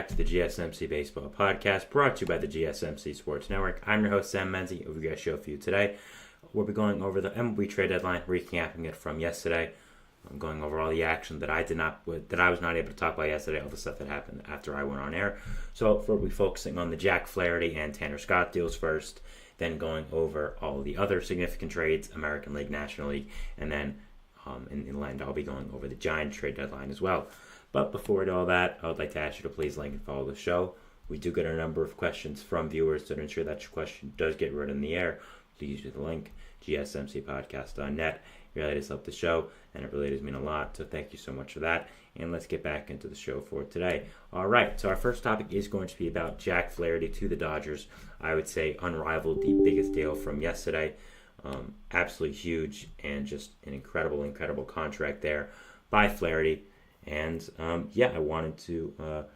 back to the GSMC Baseball Podcast, brought to you by the GSMC Sports Network. I'm your host, Sam Menzie. We've got a show for you today. We'll be going over the MLB trade deadline, recapping it from yesterday. I'm going over all the action that I was not able to talk about yesterday, all the stuff that happened after I went on air. So we'll be focusing on the Jack Flaherty and Tanner Scott deals first, then going over all the other significant trades, American League, National League, and then in the end, I'll be going over the Giants trade deadline as well. But before we do all that, I would like to ask you to please like and follow the show. We do get a number of questions from viewers, so to ensure that your question does get read in the air, please use the link, gsmcpodcast.net. It really does help the show, and it really does mean a lot, so thank you so much for that. And let's get back into the show for today. All right, so our first topic is going to be about Jack Flaherty to the Dodgers. I would say unrivaled, the biggest deal from yesterday. Absolutely huge, and just an incredible contract there by Flaherty. And I wanted to,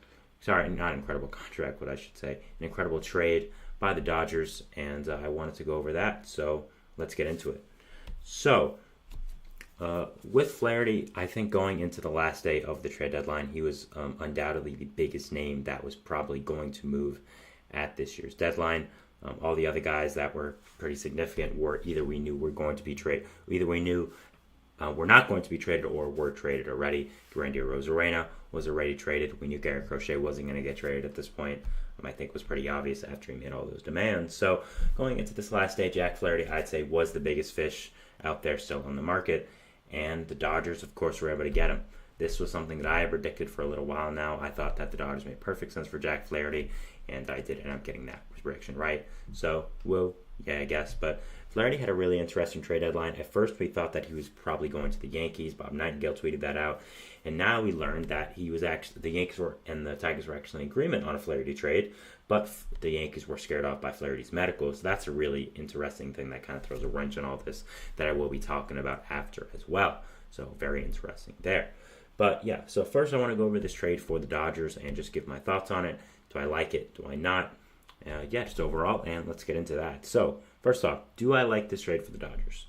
not incredible contract, what I should say, an incredible trade by the Dodgers, and I wanted to go over that, so let's get into it. So, with Flaherty, I think going into the last day of the trade deadline, he was undoubtedly the biggest name that was probably going to move at this year's deadline. All the other guys that were pretty significant were either we knew were going to be traded, either we knew were not going to be traded or were traded already. Randy Arozarena was already traded. We knew Garrett Crochet wasn't going to get traded at this point. I think it was pretty obvious after he made all those demands. So going into this last day, Jack Flaherty, I'd say, was the biggest fish out there still on the market. And the Dodgers, of course, were able to get him. This was something that I had predicted for a little while now. I thought that the Dodgers made perfect sense for Jack Flaherty, and I did end up getting that prediction right. So, I guess. But Flaherty had a really interesting trade deadline. At first, we thought that he was probably going to the Yankees. Bob Nightingale tweeted that out. And now we learned that he was actually, the Yankees and the Tigers were actually in agreement on a Flaherty trade, but the Yankees were scared off by Flaherty's medical. So that's a really interesting thing that kind of throws a wrench in all this that I will be talking about after as well. So very interesting there. But yeah, so first I want to go over this trade for the Dodgers and just give my thoughts on it. Do I like it? Do I not? Just overall, and let's get into that. So, first off, do I like this trade for the Dodgers?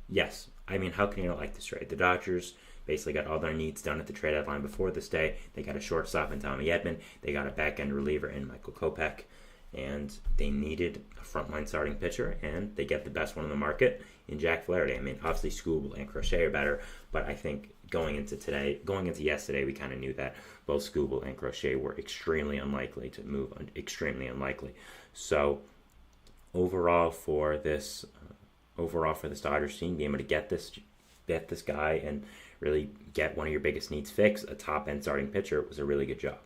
Yes. I mean, how can you not like this trade? The Dodgers basically got all their needs done at the trade deadline before this day. They got a shortstop in Tommy Edman. They got a back-end reliever in Michael Kopech. And they needed a frontline starting pitcher, and they get the best one on the market in Jack Flaherty. I mean, obviously Skubal and Crochet are better, but I think going into yesterday, we kind of knew that both Skubal and Crochet were extremely unlikely to move, extremely unlikely. So overall for this Dodgers team, being able to get this guy and really get one of your biggest needs fixed, a top-end starting pitcher, was a really good job.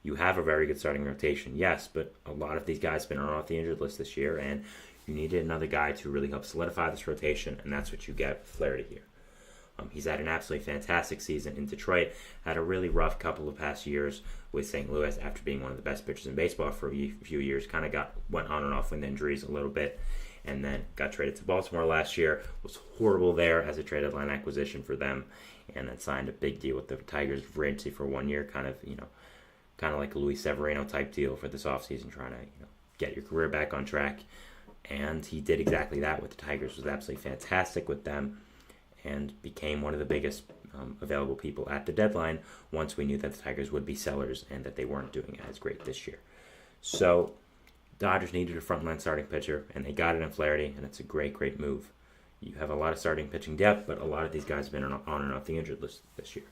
You have a very good starting rotation, yes, but a lot of these guys have been on off the injured list this year, and you needed another guy to really help solidify this rotation, and that's what you get with Flaherty here. He's had an absolutely fantastic season in Detroit, had a really rough couple of past years with St. Louis after being one of the best pitchers in baseball for a few years, kind of went on and off with injuries a little bit, and then got traded to Baltimore last year, was horrible there as a trade deadline acquisition for them, and then signed a big deal with the Tigers for agency for 1 year, kind of like a Luis Severino type deal for this offseason, trying to get your career back on track. And he did exactly that with the Tigers. Was absolutely fantastic with them and became one of the biggest available people at the deadline once we knew that the Tigers would be sellers and that they weren't doing as great this year. So Dodgers needed a frontline starting pitcher, and they got it in Flaherty, and it's a great move. You have a lot of starting pitching depth, but a lot of these guys have been on and off the injured list this year.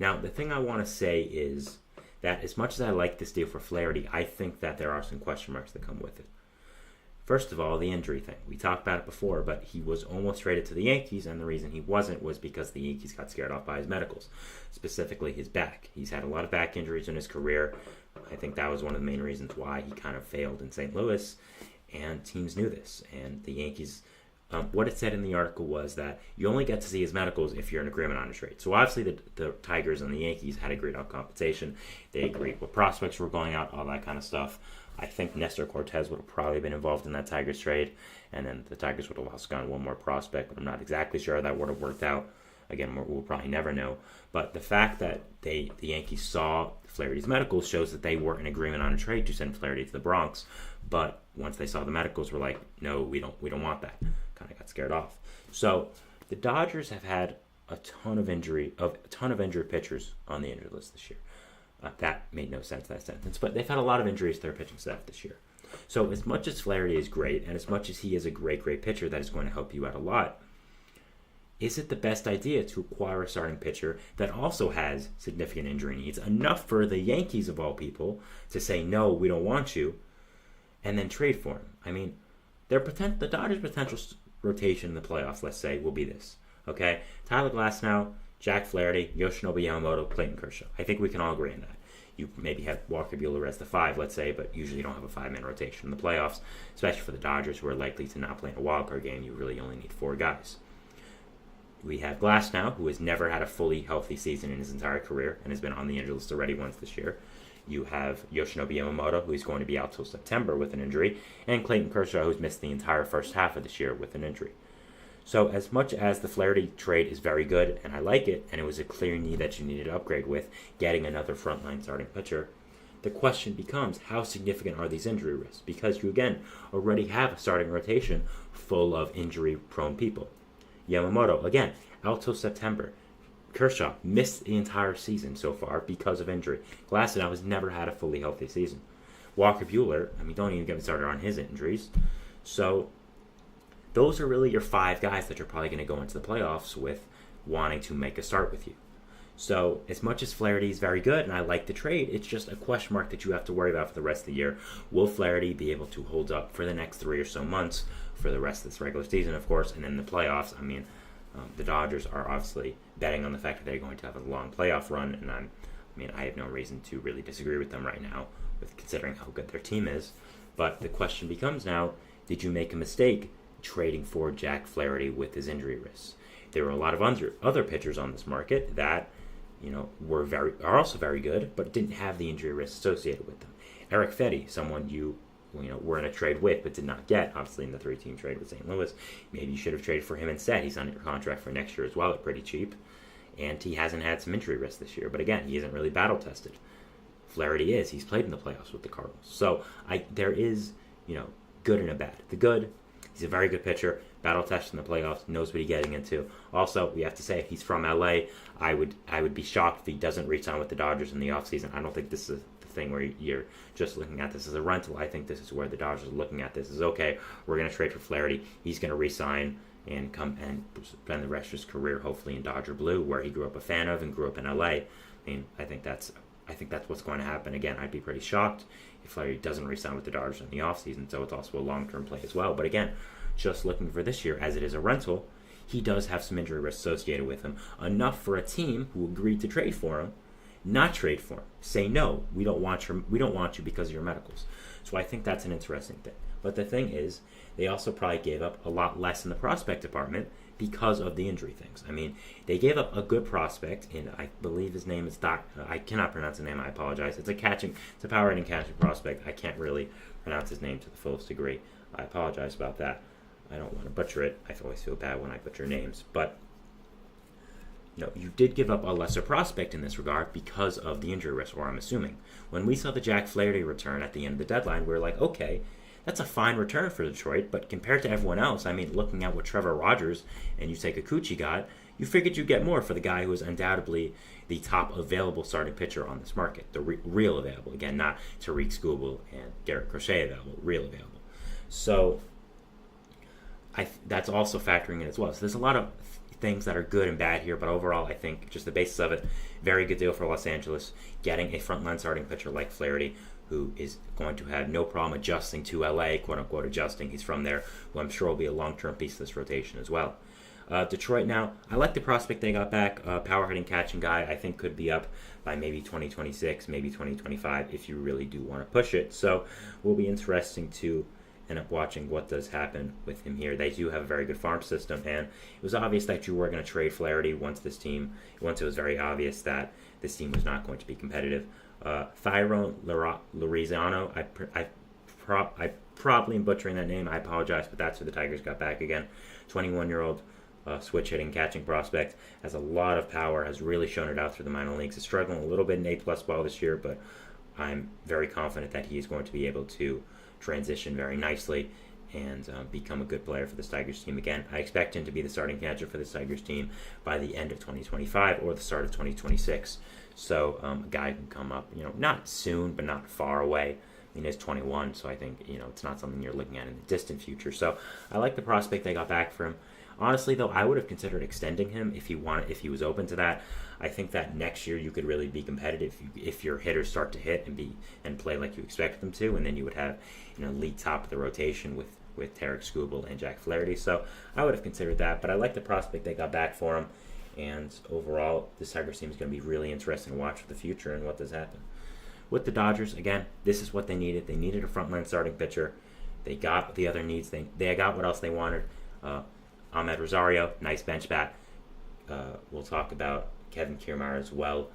Now, the thing I want to say is that as much as I like this deal for Flaherty, I think that there are some question marks that come with it. First of all, the injury thing. We talked about it before, but he was almost traded to the Yankees, and the reason he wasn't was because the Yankees got scared off by his medicals, specifically his back. He's had a lot of back injuries in his career. I think that was one of the main reasons why he kind of failed in St. Louis, and teams knew this. And the Yankees, what it said in the article was that you only get to see his medicals if you're in agreement on a trade. So obviously the Tigers and the Yankees had agreed on compensation. They agreed what prospects were going out, all that kind of stuff. I think Nestor Cortez would have probably been involved in that Tigers trade, and then the Tigers would have also gone one more prospect, but I'm not exactly sure how that would have worked out. Again, we'll probably never know. But the fact that the Yankees saw Flaherty's medicals shows that they were in agreement on a trade to send Flaherty to the Bronx. But once they saw the medicals, were like, no, we don't want that. Kind of got scared off. So the Dodgers have had a ton of injured pitchers on the injured list this year. That made no sense, that sentence. But they've had a lot of injuries to their pitching staff this year. So as much as Flaherty is great, and as much as he is a great, great pitcher that is going to help you out a lot, is it the best idea to acquire a starting pitcher that also has significant injury needs, enough for the Yankees of all people to say, no, we don't want you, and then trade for him? I mean, the Dodgers' potential rotation in the playoffs, let's say, will be this. Okay? Tyler Glasnow, Jack Flaherty, Yoshinobu Yamamoto, Clayton Kershaw. I think we can all agree on that. You maybe have Walker Buehler as the 5, let's say, but usually you don't have a 5-man rotation in the playoffs, especially for the Dodgers, who are likely to not play in a wildcard game. You really only need 4 guys. We have Glasnow, who has never had a fully healthy season in his entire career and has been on the injury list already once this year. You have Yoshinobu Yamamoto, who is going to be out till September with an injury, and Clayton Kershaw, who's missed the entire first half of this year with an injury. So as much as the Flaherty trade is very good, and I like it, and it was a clear need that you needed to upgrade with, getting another frontline starting pitcher, the question becomes, how significant are these injury risks? Because you, again, already have a starting rotation full of injury-prone people. Yamamoto, again, out till September. Kershaw missed the entire season so far because of injury. Glasnow has never had a fully healthy season. Walker Buehler, don't even get me started on his injuries. So those are really your 5 guys that you're probably going to go into the playoffs with wanting to make a start with you. So as much as Flaherty is very good, and I like the trade, it's just a question mark that you have to worry about for the rest of the year. Will Flaherty be able to hold up for the next 3 or so months for the rest of this regular season, of course, and in the playoffs? The Dodgers are obviously betting on the fact that they're going to have a long playoff run, and I have no reason to really disagree with them right now, with considering how good their team is. But the question becomes now, did you make a mistake trading for Jack Flaherty with his injury risks? There were a lot of other pitchers on this market that are also very good, but didn't have the injury risks associated with them. Eric Fetty, someone you were in a trade with but did not get, obviously in the 3-team trade with St. Louis. Maybe you should have traded for him instead. He's under contract for next year as well at pretty cheap, and he hasn't had some injury risk this year. But again, he isn't really battle tested. Flaherty is. He's played in the playoffs with the Cardinals. So there is good and a bad. The good, he's a very good pitcher, battle tested in the playoffs, knows what he's getting into. Also, we have to say, he's from LA. I would be shocked if he doesn't re-sign with the Dodgers in the offseason. I don't think this is the thing where you're just looking at this as a rental. I think this is where the Dodgers are looking at this as, okay, we're going to trade for Flaherty. He's going to re-sign and come and spend the rest of his career hopefully in Dodger blue, where he grew up a fan of and grew up in LA. I think that's what's going to happen. Again, I'd be pretty shocked if Flaherty doesn't re-sign with the Dodgers in the offseason, so it's also a long-term play as well. But again, just looking for this year, as it is a rental, he does have some injury risk associated with him, enough for a team who agreed to trade for him not trade for him. Say, no, we don't want you because of your medicals. So I think that's an interesting thing. But the thing is, they also probably gave up a lot less in the prospect department because of the injury things. They gave up a good prospect, and I believe his name is I cannot pronounce the name, I apologize. It's a power hitting catching prospect. I can't really pronounce his name to the fullest degree. I apologize about that. I don't want to butcher it. I always feel bad when I butcher names. But you did give up a lesser prospect in this regard because of the injury risk, or I'm assuming. When we saw the Jack Flaherty return at the end of the deadline, we were like, okay, that's a fine return for Detroit, but compared to everyone else, looking at what Trevor Rogers and Yusei Kikuchi got, you figured you'd get more for the guy who is undoubtedly the top available starting pitcher on this market, the real available. Again, not Tariq Skubal and Garrett Crochet available, real available. So that's also factoring in as well. So there's a lot of things that are good and bad here, but overall I think just the basis of it, very good deal for Los Angeles, getting a frontline starting pitcher like Flaherty, who is going to have no problem adjusting to LA, quote unquote adjusting. He's from there, who I'm sure will be a long-term piece of this rotation as well. Detroit now, I like the prospect they got back. Power hitting catching guy, I think could be up by maybe 2026, maybe 2025 if you really do want to push it. So will be interesting to end up watching what does happen with him here. They do have a very good farm system, and it was obvious that you were going to trade Flaherty once it was very obvious that this team was not going to be competitive. Tyrone Loriziano, I probably am butchering that name. I apologize, but that's who the Tigers got back again. 21-year-old switch hitting catching prospect, has a lot of power, has really shown it out through the minor leagues. Is struggling a little bit in A+ ball this year, but I'm very confident that he is going to be able to transition very nicely and become a good player for this Tigers team again. I expect him to be the starting catcher for this Tigers team by the end of 2025 or the start of 2026. So a guy can come up, not soon, but not far away. I mean, he's 21, so I think, it's not something you're looking at in the distant future. So I like the prospect they got back for him. Honestly, though, I would have considered extending him if he was open to that. I think that next year you could really be competitive if your hitters start to hit and play like you expect them to, and then you would have elite top of the rotation with Tarek Skubal and Jack Flaherty. So I would have considered that, but I like the prospect they got back for him. And overall, this Tigers team is going to be really interesting to watch for the future and what does happen. With the Dodgers, again, this is what they needed. They needed a frontline starting pitcher. They got the other needs. They got what else they wanted. Ahmed Rosario, nice bench bat. We'll talk about Kevin Kiermaier as well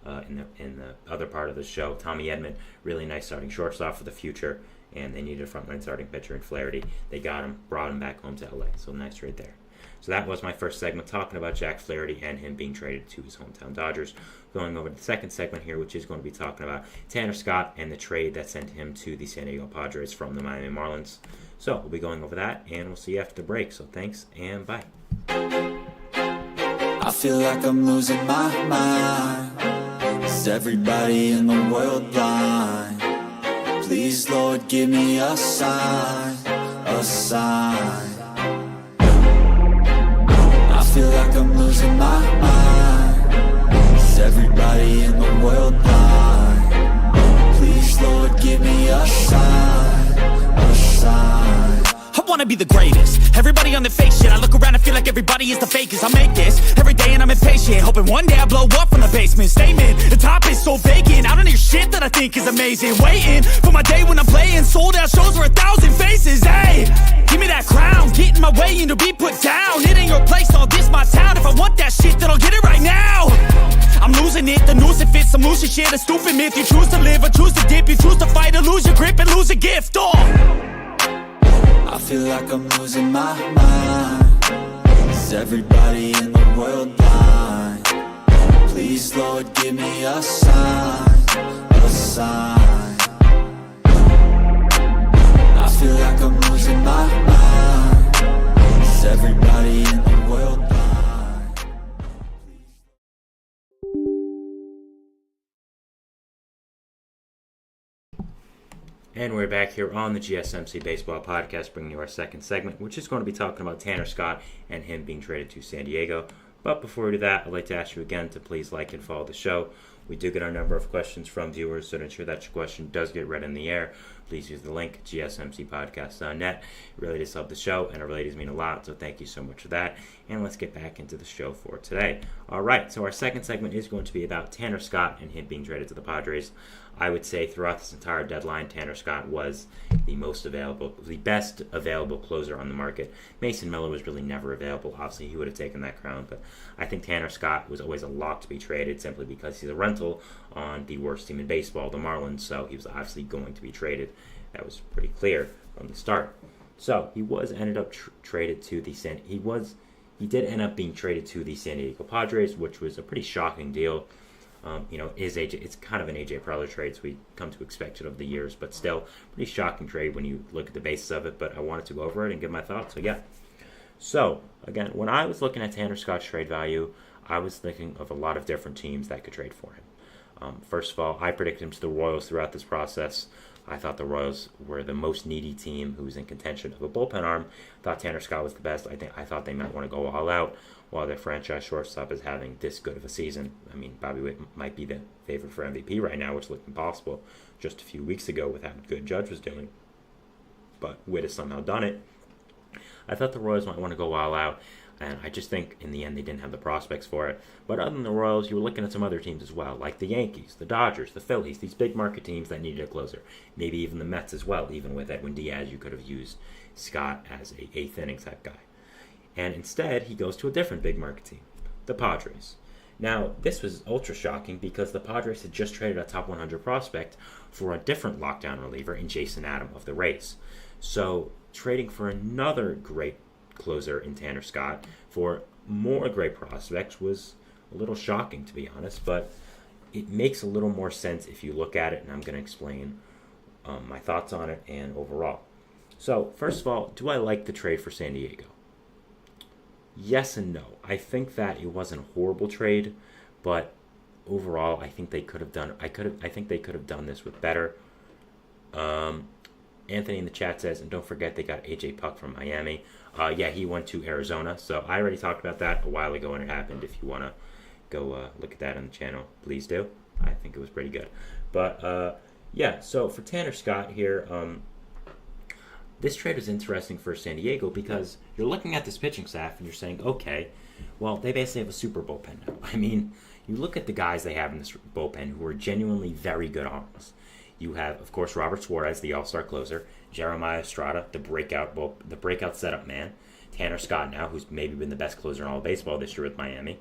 in the other part of the show. Tommy Edman, really nice starting shortstop for the future. And they needed a frontline starting pitcher in Flaherty. They got him, brought him back home to LA. So nice trade there. So that was my first segment, talking about Jack Flaherty and him being traded to his hometown Dodgers. Going over to the second segment here, which is going to be talking about Tanner Scott and the trade that sent him to the San Diego Padres from the Miami Marlins. So we'll be going over that, and we'll see you after the break. So thanks, and bye. I feel like I'm losing my mind. Is everybody in the world blind? Please, Lord, give me a sign, a sign. I feel like I'm losing my mind. Is everybody in the world blind? Please, Lord, give me a sign, a sign. I wanna be the greatest. Everybody on the fake shit. I look around and feel like everybody is the fakest. I make this every day and I'm impatient, hoping one day I blow up from the basement. Statement, the top is so vacant. I don't hear shit that I think is amazing. Waiting for my day when I'm playing sold out shows for 1,000 faces. Hey, give me that crown, get in my way and to be put down. It ain't your place, all this my town. If I want that shit, then I'll get it right now. I'm losing it, the noose it fits, I'm losing shit. A stupid myth, you choose to live or choose to dip. You choose to fight or lose your grip and lose a gift. I feel like I'm losing my mind. Is everybody in the world blind? Please, Lord, give me a sign, a sign. I feel like I'm losing my mind. Is everybody in the world blind? And we're back here on the GSMC Baseball Podcast, bringing you our second segment, which is going to be talking about Tanner Scott and him being traded to San Diego. But before we do that, I'd like to ask you again to please like and follow the show. We do get a number of questions from viewers, so to ensure that your question does get read in the air, please use the link, gsmcpodcast.net. It really does help the show, and it really does mean a lot, so thank you so much for that. And let's get back into the show for today. All right, so our second segment is going to be about Tanner Scott and him being traded to the Padres. I would say throughout this entire deadline, Tanner Scott was the best available closer on the market. Mason Miller was really never available. Obviously, he would have taken that crown, but I think Tanner Scott was always a lock to be traded simply because he's a rental on the worst team in baseball, the Marlins, so he was obviously going to be traded. That was pretty clear from the start. So he ended up traded to the he did end up being traded to the San Diego Padres, which was a pretty shocking deal. It's kind of an AJ Preller trade, so we come to expect it over the years, but still pretty shocking trade when you look at the basis of it. But I wanted to go over it and give my thoughts. So yeah. So again, when I was looking at Tanner Scott's trade value, I was thinking of a lot of different teams that could trade for him. First of all, I predicted him to the Royals throughout this process. I thought the Royals were the most needy team who was in contention of a bullpen arm. I thought Tanner Scott was the best. I thought they might want to go all out while their franchise shortstop is having this good of a season. I mean, Bobby Witt might be the favorite for MVP right now, which looked impossible just a few weeks ago with how good Judge was doing. But Witt has somehow done it. I thought the Royals might want to go all out, and I just think in the end they didn't have the prospects for it. But other than the Royals, you were looking at some other teams as well, like the Yankees, the Dodgers, the Phillies, these big market teams that needed a closer. Maybe even the Mets as well. Even with Edwin Diaz, you could have used Scott as a eighth inning type guy. And instead, he goes to a different big market team, the Padres. Now, this was ultra shocking because the Padres had just traded a top 100 prospect for a different lockdown reliever in Jason Adam of the Rays. So, trading for another great closer in Tanner Scott for more great prospects was a little shocking, to be honest, but it makes a little more sense if you look at it, and I'm going to explain my thoughts on it and overall. So, first of all, do I like the trade for San Diego? Yes and no. I think that it wasn't a horrible trade, but overall, I think they could have done. I think they could have done this with better. Anthony in the chat says, and don't forget they got AJ Puck from Miami. Yeah, he went to Arizona. So I already talked about that a while ago when it happened. If you want to go look at that on the channel, please do. I think it was pretty good. But yeah, so for Tanner Scott here, this trade is interesting for San Diego because you're looking at this pitching staff and you're saying, okay, well, they basically have a super bullpen now. I mean, you look at the guys they have in this bullpen who are genuinely very good arms. You have, of course, Robert Suarez, the all-star closer, Jeremiah Estrada, the breakout setup man, Tanner Scott now, who's maybe been the best closer in all of baseball this year with Miami.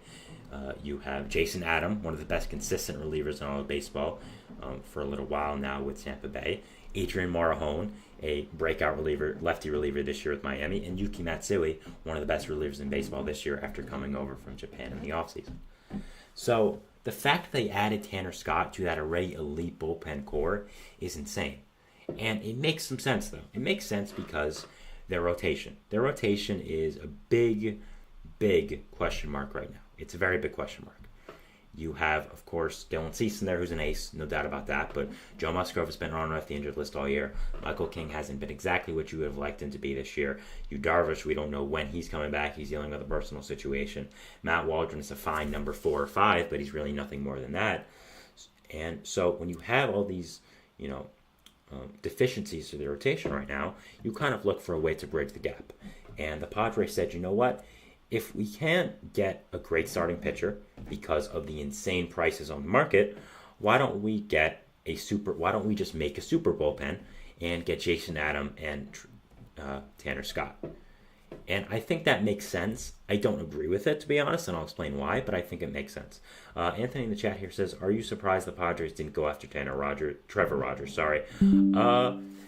You have Jason Adam, one of the best consistent relievers in all of baseball for a little while now with Tampa Bay. Adrian Morejon, a breakout reliever, lefty reliever this year with Miami. And Yuki Matsui, one of the best relievers in baseball this year after coming over from Japan in the offseason. So the fact that they added Tanner Scott to that already elite bullpen core is insane. And it makes some sense, though. It makes sense because their rotation is a big, big question mark right now. It's a very big question mark. You have, of course, Dylan Cease in there, who's an ace, no doubt about that. But Joe Musgrove has been on and off the injured list all year. Michael King hasn't been exactly what you would have liked him to be this year. Yu Darvish, we don't know when he's coming back. He's dealing with a personal situation. Matt Waldron is a fine number 4 or 5, but he's really nothing more than that. And so when you have all these, deficiencies to the rotation right now, you kind of look for a way to bridge the gap. And the Padres said, you know what? If we can't get a great starting pitcher because of the insane prices on the market, why don't we just make a super bullpen and get Jason Adam and Tanner Scott? And I think that makes sense. I don't agree with it, to be honest, and I'll explain why, but I think it makes sense. Anthony in the chat here says, are you surprised the Padres didn't go after Trevor Rogers?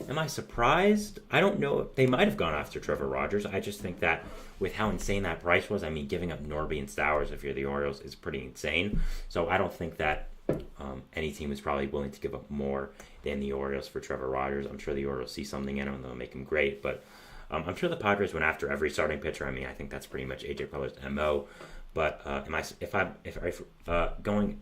Am I surprised? I don't know. They might have gone after Trevor Rogers. I just think that with how insane that price was, I mean, giving up Norby and Stowers if you're the Orioles is pretty insane. So I don't think that any team is probably willing to give up more than the Orioles for Trevor Rogers. I'm sure the Orioles see something in him and they'll make him great, but I'm sure the Padres went after every starting pitcher. I mean, I think that's pretty much AJ Preller's MO. But going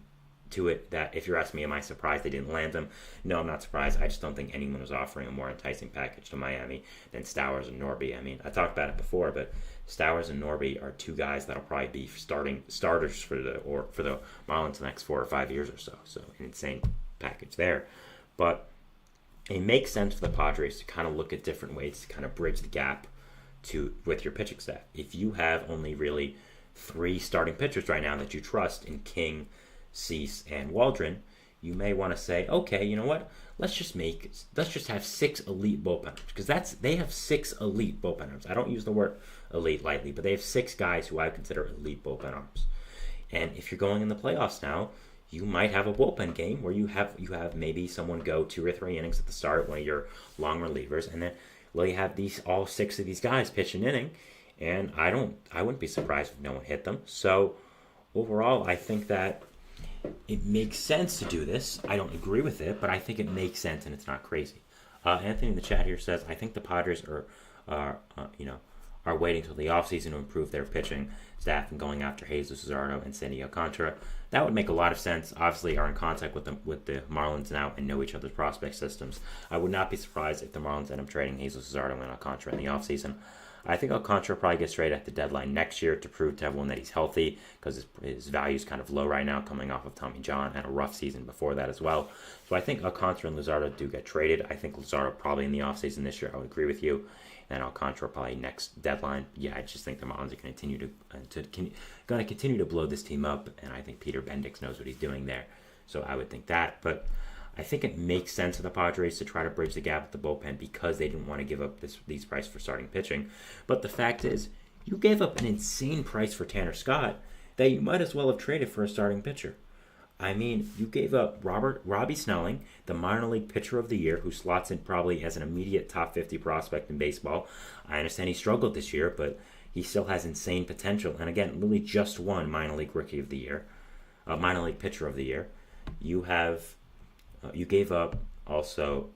to it, that if you're asking me, am I surprised they didn't land him? No, I'm not surprised. I just don't think anyone was offering a more enticing package to Miami than Stowers and Norby. I mean, I talked about it before, but Stowers and Norby are two guys that'll probably be starters for the Marlins the next 4 or 5 years or so. So an insane package there. But it makes sense for the Padres to kind of look at different ways to kind of bridge the gap with your pitching staff. If you have only really 3 starting pitchers right now that you trust in King, Cease, and Waldron, you may want to say, okay, you know what? Let's just have 6 elite bullpenners, because they have 6 elite bullpenners. I don't use the word elite lightly, but they have 6 guys who I consider elite bullpen arms. And if you're going in the playoffs now, you might have a bullpen game where you have maybe someone go 2 or 3 innings at the start, one of your long relievers, and then you have all 6 of these guys pitch an inning, and I wouldn't be surprised if no one hit them. So overall, I think that it makes sense to do this. I don't agree with it, but I think it makes sense and it's not crazy. Anthony in the chat here says, I think the Padres are waiting till the offseason to improve their pitching staff and going after Jesus Luzardo and Sandy Alcantara. That would make a lot of sense. Obviously, are in contact with the Marlins now and know each other's prospect systems. I would not be surprised if the Marlins end up trading Jesus Luzardo and Alcantara in the offseason. I think Alcantara probably gets traded at the deadline next year to prove to everyone that he's healthy, because his value is kind of low right now, coming off of Tommy John and a rough season before that as well. So I think Alcantara and Luzardo do get traded. I think Luzardo probably in the offseason this year. I would agree with you. And Alcantara probably next deadline. Yeah, I just think the Marlins are going to continue to blow this team up, and I think Peter Bendix knows what he's doing there. So I would think that, but I think it makes sense for the Padres to try to bridge the gap with the bullpen because they didn't want to give up these prices for starting pitching. But the fact is, you gave up an insane price for Tanner Scott that you might as well have traded for a starting pitcher. I mean, you gave up Robbie Snelling, the minor league pitcher of the year, who slots in probably as an immediate top 50 prospect in baseball. I understand he struggled this year, but he still has insane potential. And again, literally just won minor league rookie of the year, minor league pitcher of the year. You gave up also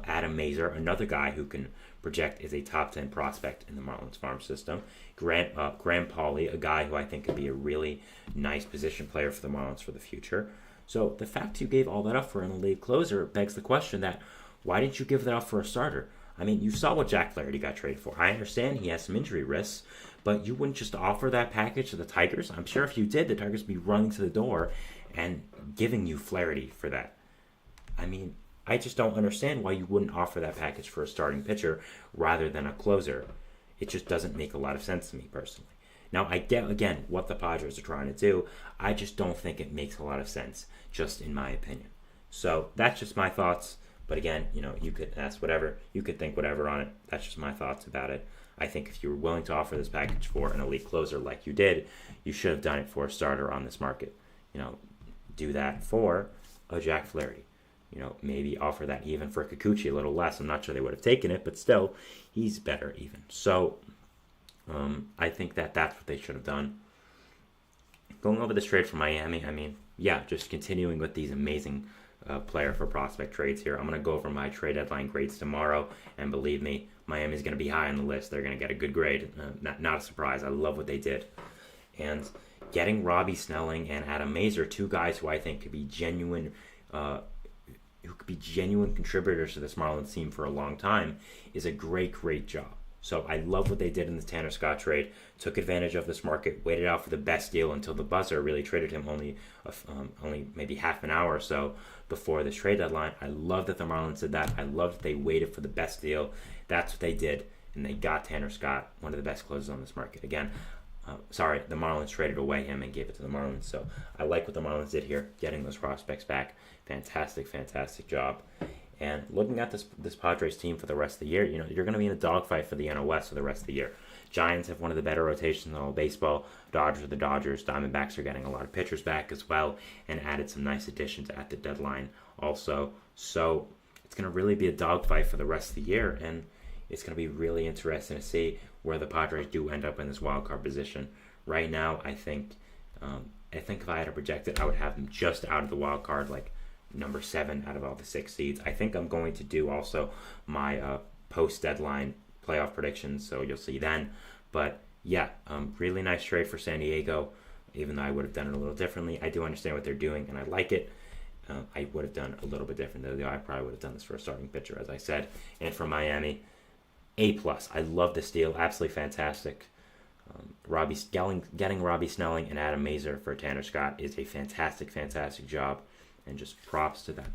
Adam Mazer, another guy who can project as a top 10 prospect in the Marlins farm system. Graham Pauley, a guy who I think could be a really nice position player for the Marlins for the future. So the fact you gave all that up for an elite closer begs the question that why didn't you give that up for a starter? I mean, you saw what Jack Flaherty got traded for. I understand he has some injury risks, but you wouldn't just offer that package to the Tigers? I'm sure if you did, the Tigers would be running to the door and giving you Flaherty for that. I mean, I just don't understand why you wouldn't offer that package for a starting pitcher rather than a closer. It just doesn't make a lot of sense to me personally. Now, I get, again, what the Padres are trying to do. I just don't think it makes a lot of sense, just in my opinion. So that's just my thoughts. But again, you could ask whatever. You could think whatever on it. That's just my thoughts about it. I think if you were willing to offer this package for an elite closer like you did, you should have done it for a starter on this market. Do that for a Jack Flaherty. Maybe offer that even for Kikuchi a little less. I'm not sure they would have taken it, but still, he's better even. So I think that's what they should have done. Going over this trade for Miami, I mean, yeah, just continuing with these amazing player for prospect trades here. I'm going to go over my trade deadline grades tomorrow, and believe me, Miami's going to be high on the list. They're going to get a good grade. Not a surprise. I love what they did. And getting Robbie Snelling and Adam Mazur, two guys who I think could be genuine contributors to this Marlins team for a long time, is a great job. So I love what they did in the Tanner Scott trade. Took advantage of this market, waited out for the best deal until the buzzer. Really traded him only maybe half an hour or so before this trade deadline. I love that the Marlins did that. I love that they waited for the best deal. That's what they did, and they got Tanner Scott, one of the best closers on this market. Again, the Marlins traded away him and gave it to the Marlins. So I like what the Marlins did here, getting those prospects back. Fantastic job. And looking at this Padres team for the rest of the year, you're going to be in a dogfight for the NL West for the rest of the year. Giants have one of the better rotations in all baseball. Dodgers are the Dodgers. Diamondbacks are getting a lot of pitchers back as well, and added some nice additions at the deadline also. So it's going to really be a dogfight for the rest of the year, and it's going to be really interesting to see where the Padres do end up in this wild card position. Right now, I think if I had to project it, I would have them just out of the wild card, like number 7 out of all the 6 seeds. I think I'm going to do also my post-deadline playoff predictions, so you'll see then. But yeah, really nice trade for San Diego, even though I would have done it a little differently. I do understand what they're doing, and I like it. I would have done a little bit different, though. I probably would have done this for a starting pitcher, as I said. And for Miami, A+. I love this deal. Absolutely fantastic. Getting Robbie Snelling and Adam Mazur for Tanner Scott is a fantastic job, and just props to them.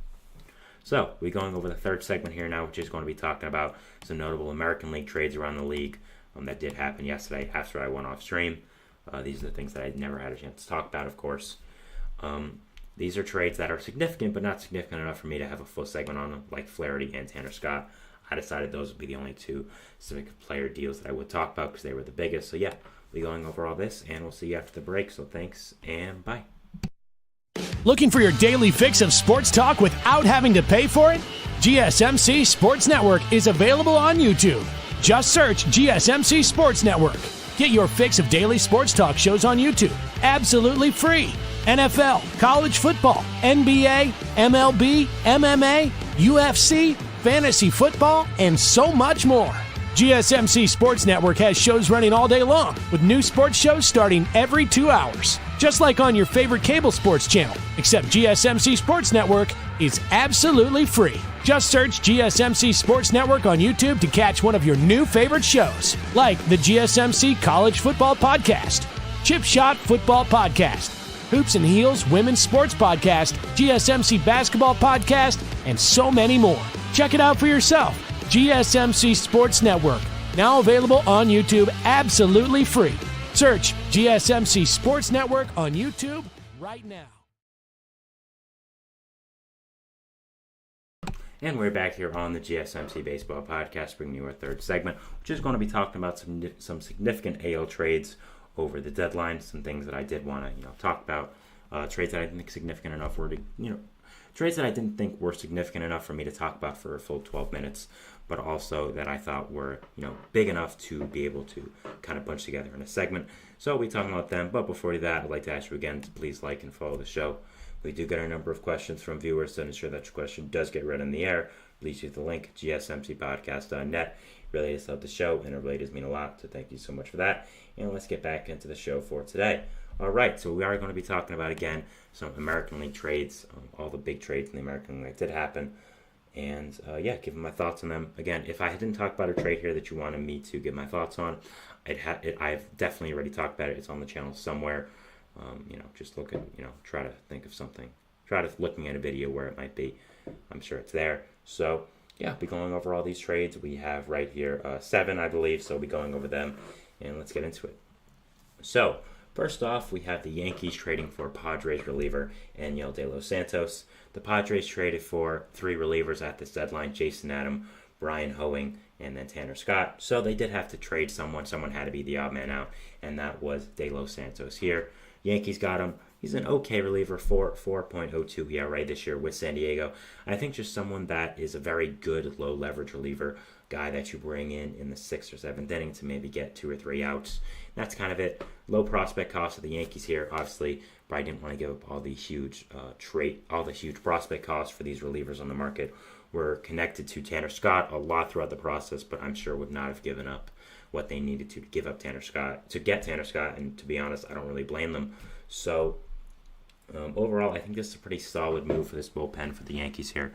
So, we're going over the third segment here now, which is going to be talking about some notable American League trades around the league that did happen yesterday after I went off stream. These are the things that I never had a chance to talk about, of course. These are trades that are significant, but not significant enough for me to have a full segment on them, like Flaherty and Tanner Scott. I decided those would be the only 2 specific player deals that I would talk about because they were the biggest. So yeah, we're going over all this, and we'll see you after the break. So thanks, and bye. Looking for your daily fix of sports talk without having to pay for it? GSMC Sports Network is available on YouTube. Just search GSMC Sports Network. Get your fix of daily sports talk shows on YouTube, absolutely free. NFL, college football, NBA, MLB, MMA, UFC, fantasy football, and so much more. GSMC Sports Network has shows running all day long, with new sports shows starting every 2 hours. Just like on your favorite cable sports channel, except GSMC Sports Network is absolutely free. Just search GSMC Sports Network on YouTube to catch one of your new favorite shows, like the GSMC College Football Podcast, Chip Shot Football Podcast, Hoops and Heels Women's Sports Podcast, GSMC Basketball Podcast, and so many more. Check it out for yourself. GSMC Sports Network, now available on YouTube absolutely free. Search GSMC Sports Network on YouTube right now. And we're back here on the GSMC Baseball Podcast, bringing you our third segment, which is going to be talking about some significant AL trades over the deadline, some things that I did want to talk about, trades that I didn't think significant enough were trades that I didn't think were significant enough for me to talk about for a full 12 minutes, but also that I thought were, big enough to be able to kind of bunch together in a segment. So we'll be talking about them, but before that, I'd like to ask you again to please like and follow the show. We do get a number of questions from viewers to ensure that your question does get read in the air. Please use the link, gsmcpodcast.net. It really does help the show, and it really does mean a lot, so thank you so much for that. And let's get back into the show for today. All right, so we are going to be talking about, again, some American League trades, all the big trades in the American League that did happen, and giving my thoughts on them. Again, if I didn't talk about a trade here that you wanted me to give my thoughts on, I've definitely already talked about it. It's on the channel somewhere. Just look at, try to think of something. Try to looking at a video where it might be. I'm sure it's there. So, yeah, I'll be going over all these trades. We have right here 7, I believe, so we'll be going over them, and let's get into it. So, first off, we have the Yankees trading for Padres reliever Aniel De Los Santos. The Padres traded for 3 relievers at this deadline: Jason Adam, Brian Hoeing, and then Tanner Scott. So they did have to trade someone. Someone had to be the odd man out, and that was De Los Santos here. Yankees got him. He's an okay reliever, 4.02 ERA this year with San Diego. I think just someone that is a very good low leverage reliever, guy that you bring in the 6th or 7th inning to maybe get 2 or 3 outs. That's kind of it. Low prospect cost of the Yankees here. Obviously, probably didn't want to give up all the huge prospect costs for these relievers on the market. Were connected to Tanner Scott a lot throughout the process, but I'm sure would not have given up what they needed to give up to get Tanner Scott. And to be honest, I don't really blame them. So overall, I think this is a pretty solid move for this bullpen for the Yankees here.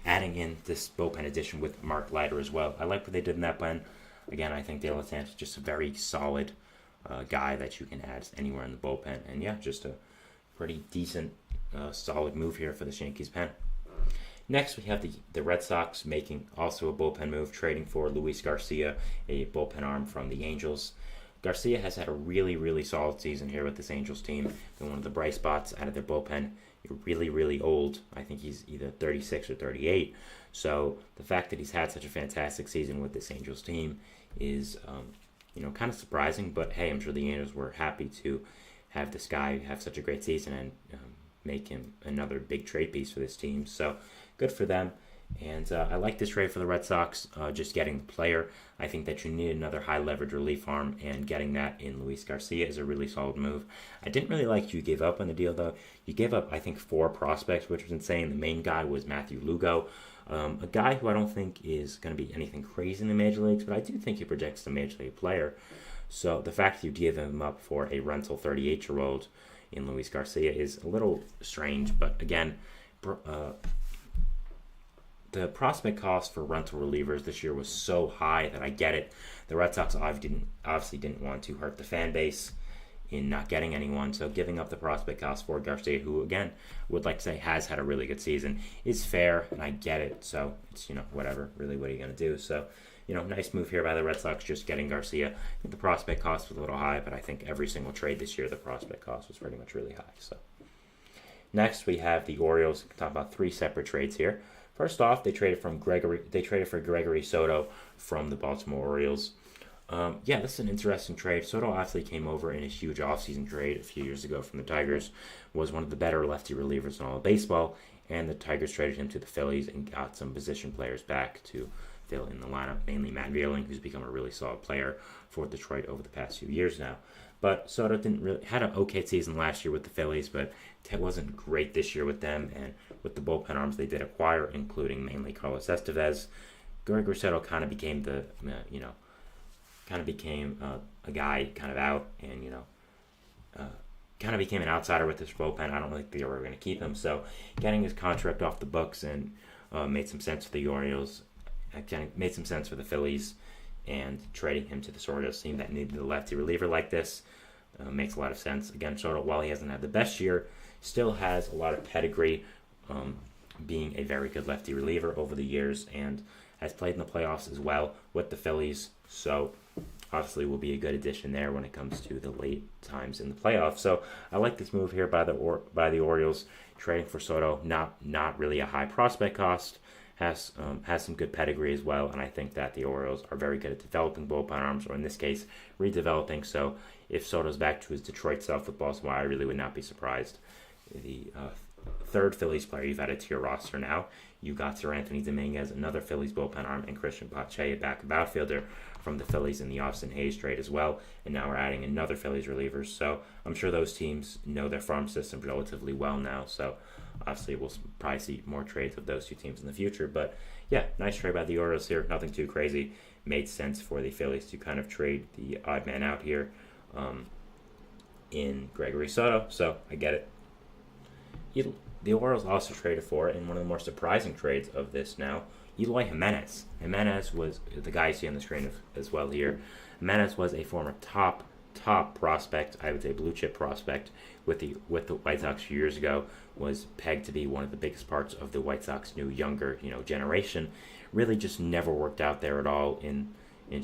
Adding in this bullpen addition with Mark Leiter as well. I like what they did in that pen. Again, I think De La Santos is just a very solid guy that you can add anywhere in the bullpen. And yeah, just a pretty decent, solid move here for the Yankees pen. Next, we have the Red Sox making also a bullpen move, trading for Luis Garcia, a bullpen arm from the Angels. Garcia has had a really, really solid season here with this Angels team. Been one of the bright spots out of their bullpen. Really, really old. I think he's either 36 or 38. So the fact that he's had such a fantastic season with this Angels team is, kind of surprising. But hey, I'm sure the Angels were happy to have this guy have such a great season and make him another big trade piece for this team. So good for them. And I like this trade for the Red Sox, just getting the player. I think that you need another high leverage relief arm, and getting that in Luis Garcia is a really solid move. I didn't really like you gave up on the deal, though. You gave up, I think, 4 prospects, which was insane. The main guy was Matthew Lugo, a guy who I don't think is going to be anything crazy in the major leagues, but I do think he projects a major league player. So the fact that you give him up for a rental 38-year-old in Luis Garcia is a little strange, but again, the prospect cost for rental relievers this year was so high that I get it. The Red Sox obviously didn't want to hurt the fan base in not getting anyone, so giving up the prospect cost for Garcia, who, again, would like to say has had a really good season, is fair, and I get it. So it's, whatever. Really, what are you going to do? So, nice move here by the Red Sox, just getting Garcia. I think the prospect cost was a little high, but I think every single trade this year, the prospect cost was pretty much really high. So next, we have the Orioles. We'll talk about 3 separate trades here. First off, they traded for Gregory Soto from the Baltimore Orioles. This is an interesting trade. Soto obviously came over in a huge offseason trade a few years ago from the Tigers, was one of the better lefty relievers in all of baseball, and the Tigers traded him to the Phillies and got some position players back to fill in the lineup, mainly Matt Vierling, who's become a really solid player for Detroit over the past few years now. But Soto had an okay season last year with the Phillies, but it wasn't great this year with them. And with the bullpen arms they did acquire, including mainly Carlos Estevez, Gregory Soto kind of became a guy kind of out, and kind of became an outsider with this bullpen. I don't think they were going to keep him. So getting his contract off the books and made some sense for the Orioles. Made some sense for the Phillies, and trading him to the Orioles team that needed a lefty reliever like this makes a lot of sense. Again, Soto, while he hasn't had the best year, still has a lot of pedigree, being a very good lefty reliever over the years, and has played in the playoffs as well with the Phillies. So obviously will be a good addition there when it comes to the late times in the playoffs. So I like this move here by the Orioles, trading for Soto. Not really a high prospect cost. Has some good pedigree as well, and I think that the Orioles are very good at developing bullpen arms, or in this case, redeveloping. So if Soto's back to his Detroit self with Baltimore, I really would not be surprised. The third Phillies player you've added to your roster now. You got Sir Anthony Dominguez, another Phillies bullpen arm, and Christian Pache, a backup outfielder from the Phillies in the Austin Hayes trade as well. And now we're adding another Phillies reliever. So I'm sure those teams know their farm system relatively well now. So obviously we'll probably see more trades of those 2 teams in the future. But yeah, nice trade by the Orioles here. Nothing too crazy. Made sense for the Phillies to kind of trade the odd man out here. in Gregory Soto, so I get it. The Orioles also traded for, in one of the more surprising trades of this now, Eloy Jimenez. Jimenez was the guy you see on the screen as well here. Jimenez was a former top prospect, I would say blue chip prospect, with the White Sox a few years ago. Was pegged to be one of the biggest parts of the White Sox new younger generation. Really just never worked out there at all in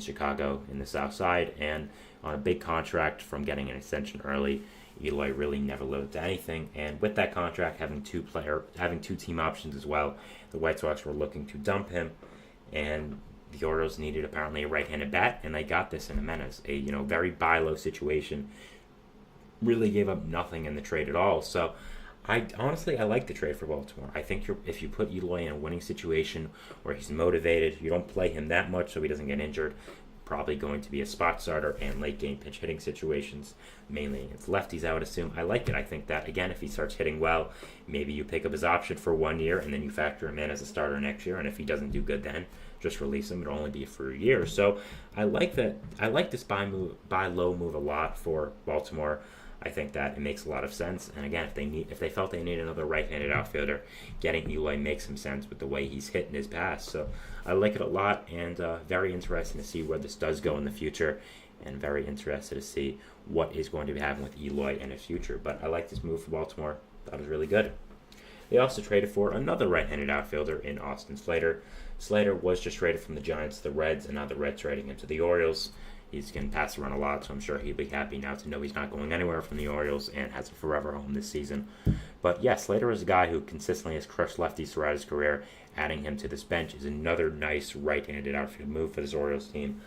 Chicago in the South Side, and on a big contract from getting an extension early, Eloy really never lived up to anything. And with that contract having two team options as well, the White Sox were looking to dump him, and the Orioles needed apparently a right-handed bat, and they got this in Jimenez, a very buy low situation. Really gave up nothing in the trade at all. So I like the trade for Baltimore. I think if you put Eloy in a winning situation where he's motivated, you don't play him that much so he doesn't get injured. Probably going to be a spot starter and late game pinch hitting situations, mainly against lefties, I would assume. I like it. I think that, again, if he starts hitting well, maybe you pick up his option for 1 year and then you factor him in as a starter next year. And if he doesn't do good then, just release him. It'll only be for a year. So I like that. I like this buy low move a lot for Baltimore. I think that it makes a lot of sense. And again, if they felt they need another right-handed outfielder, getting Eloy makes some sense with the way he's hit in his past. So I like it a lot, and very interesting to see where this does go in the future, and very interested to see what is going to be happening with Eloy in his future. But I like this move for Baltimore. Thought it was really good. They also traded for another right-handed outfielder in Austin Slater. Slater was just traded from the Giants to the Reds, and now the Reds trading him to the Orioles. He's going to pass around a lot, so I'm sure he'll be happy now to know he's not going anywhere from the Orioles and has a forever home this season. But yeah, Slater is a guy who consistently has crushed lefties throughout his career. Adding him to this bench is another nice right-handed outfield move for this Orioles team.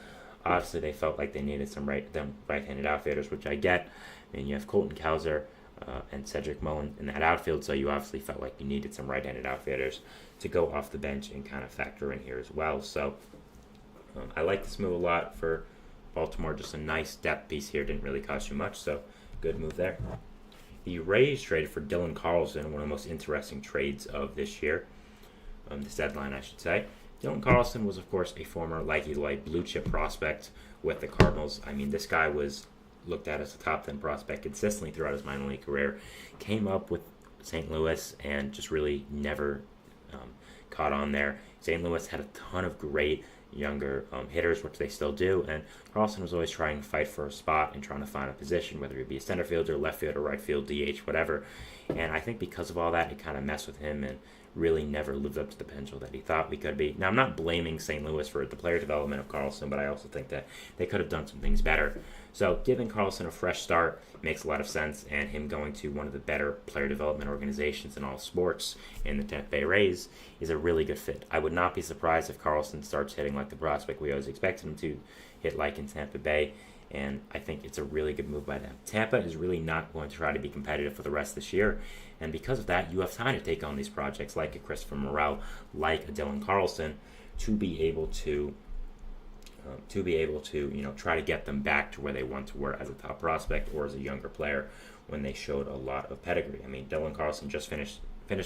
Obviously, they felt like they needed some right-handed outfielders, which I get. I mean, you have Colton Cowser and Cedric Mullin in that outfield, so you obviously felt like you needed some right-handed outfielders to go off the bench and kind of factor in here as well. So I like this move a lot for Baltimore. Just a nice depth piece here. Didn't really cost you much, so good move there. The Rays traded for Dylan Carlson, one of the most interesting trades of this year. This deadline, I should say. Dylan Carlson was, of course, a former, like Eloy, blue chip prospect with the Cardinals. I mean, this guy was looked at as a top 10 prospect consistently throughout his minor league career. Came up with St. Louis and just really never caught on there. St. Louis had a ton of great younger hitters, which they still do, and Carlson was always trying to fight for a spot and trying to find a position, whether it be a center fielder, left fielder, right field, DH, whatever. And I think because of all that, it kind of messed with him and really never lived up to the potential that he thought we could be. Now, I'm not blaming St. Louis for the player development of Carlson, but I also think that they could have done some things better. So giving Carlson a fresh start makes a lot of sense, and him going to one of the better player development organizations in all sports in the Tampa Bay Rays is a really good fit. I would not be surprised if Carlson starts hitting like the prospect we always expected him to hit like in Tampa Bay, and I think it's a really good move by them. Tampa is really not going to try to be competitive for the rest of this year, and because of that, you have time to take on these projects like a Christopher Morel, like a Dylan Carlson, to be able to try to get them back to where they once were as a top prospect or as a younger player when they showed a lot of pedigree. I mean, Dylan Carlson just finished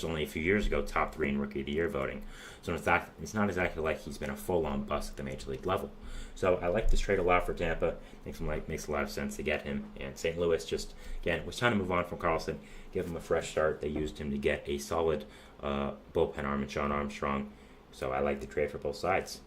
only a few years ago top 3 in Rookie of the Year voting. So it's not exactly like he's been a full-on bust at the Major League level. So I like this trade a lot for Tampa. Makes a lot of sense to get him. And St. Louis just, again, it was time to move on from Carlson, give him a fresh start. They used him to get a solid bullpen arm in Sean Armstrong. So I like the trade for both sides.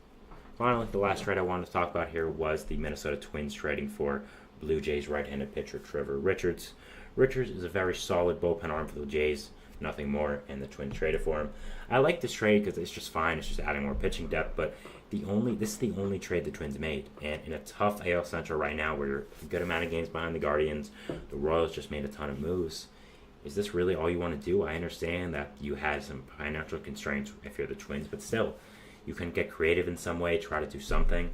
Finally, the last trade I wanted to talk about here was the Minnesota Twins trading for Blue Jays right-handed pitcher Trevor Richards. Richards is a very solid bullpen arm for the Jays, nothing more, and the Twins traded for him. I like this trade because it's just fine. It's just adding more pitching depth, but this is the only trade the Twins made. And in a tough AL Central right now, where you're a good amount of games behind the Guardians, the Royals just made a ton of moves. Is this really all you want to do? I understand that you had some financial constraints if you're the Twins, but still, you can get creative in some way, try to do something.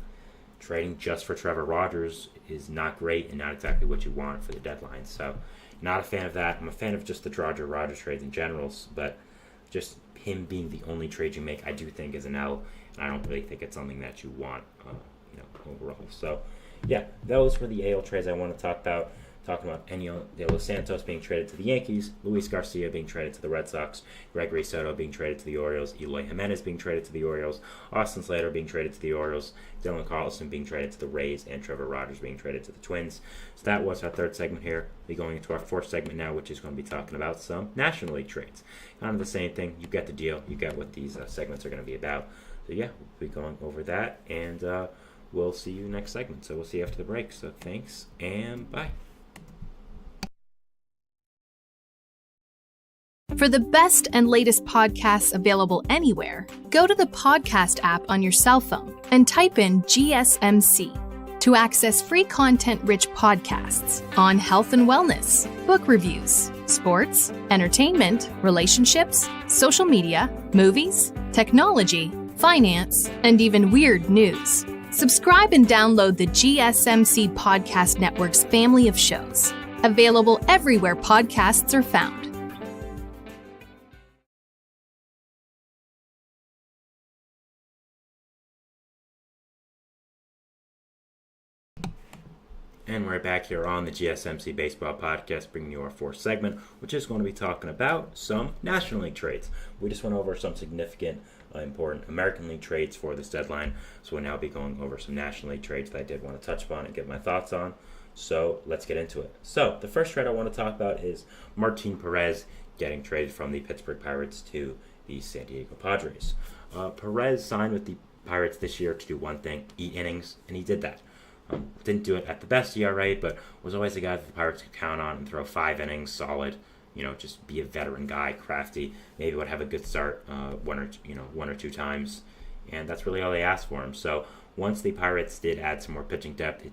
Trading just for Trevor Rogers is not great and not exactly what you want for the deadline. So, not a fan of that. I'm a fan of just the Rogers trades in general, but just him being the only trade you make, I do think is an L, and I don't really think it's something that you want, overall. So, yeah, those were the AL trades I want to talk about. talking about Enio de los Santos being traded to the Yankees, Luis Garcia being traded to the Red Sox, Gregory Soto being traded to the Orioles, Eloy Jimenez being traded to the Orioles, Austin Slater being traded to the Orioles, Dylan Carlson being traded to the Rays, and Trevor Rogers being traded to the Twins. So that was our third segment here. We'll be going into our fourth segment now, which is going to be talking about some National League trades. Kind of the same thing. You get the deal. You get what these segments are going to be about. So yeah, we'll be going over that, and we'll see you next segment. So we'll see you after the break. So thanks, and bye. For the best and latest podcasts available anywhere, go to the podcast app on your cell phone and type in GSMC to access free content-rich podcasts on health and wellness, book reviews, sports, entertainment, relationships, social media, movies, technology, finance, and even weird news. Subscribe and download the GSMC Podcast Network's family of shows, available everywhere podcasts are found. And we're back here on the GSMC Baseball Podcast, bringing you our fourth segment, which is going to be talking about some National League trades. We just went over some significant, important American League trades for this deadline, so we'll now be going over some National League trades that I did want to touch upon and get my thoughts on. So let's get into it. So the first trade I want to talk about is Martin Perez getting traded from the Pittsburgh Pirates to the San Diego Padres. Perez signed with the Pirates this year to do one thing, eat innings, and he did that. Didn't do it at the best ERA, but was always a guy that the Pirates could count on and throw 5 innings solid. Just be a veteran guy, crafty. Maybe would have a good start one or two times, and that's really all they asked for him. So once the Pirates did add some more pitching depth,